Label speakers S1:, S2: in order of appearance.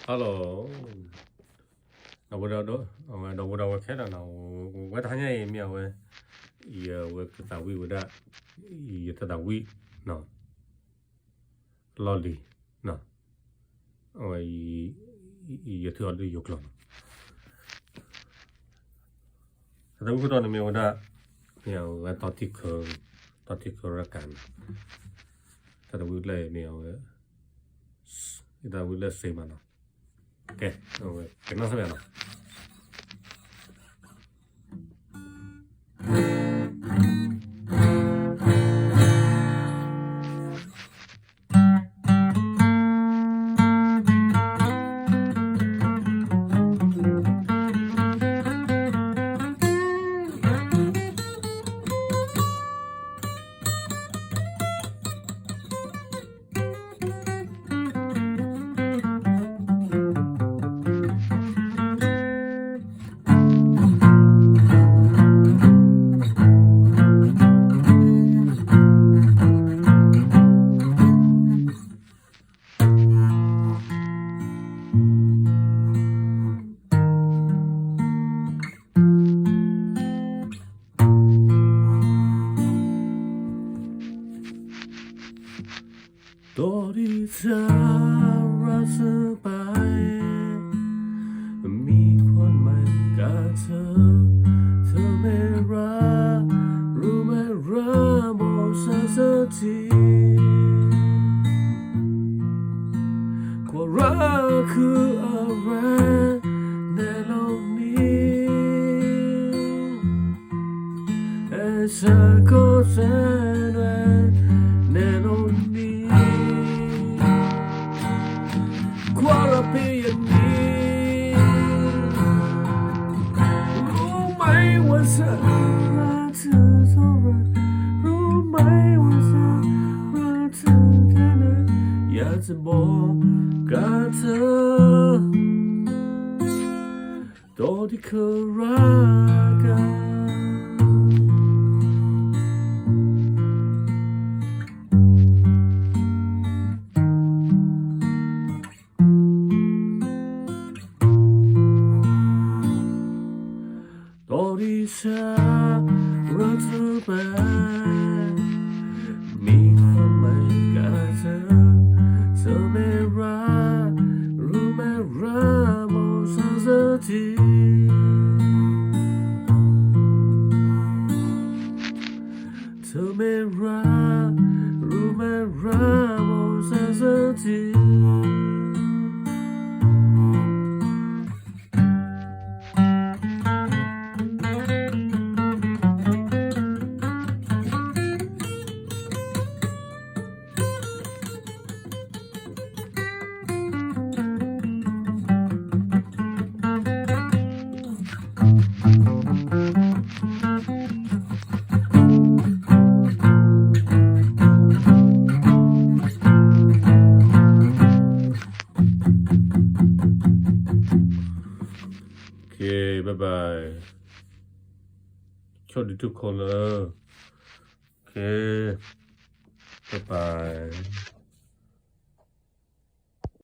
S1: Hello. Nó vừa đó, nó vừa đó cái nó vừa thay nhảy miao ấy, vừa cái tàu vi vừa đó, cái tàu vi, nó, lolly, nó, cái thứ đó yêu klon. Cái tàu vi đó nó miao đó, miao cái tao thích ra can. Cái tàu vi này miao cái tàu vi này xem mà nó. Okay, cái nó sao vậy nó? Tori Tara Sabai มีคนใหม่กับเธอไม่รักรู้ไหมรักบอกฉันสักทีว่ารักคืออะไรในโลกนี้แต่ฉันก็แสดงในโลกนี้ความรักเป็นอย่างนี้รู้ไหมว่าฉันรักเธอเท่าไรรู้ไหมว่าฉันรักเธอแค่ไหนอยากจะบอกกับเธอตอนที่เคยรักกันตอนที่ฉันรักเธอไปมีคนใหม่กับเธอไม่รักรู้ไหมรักบอกฉันสักทีเธอไม่รักรู้ไหมรักบอกฉันสักที Okay, bye bye. โชคดีทุกคนเลย Okay, bye bye.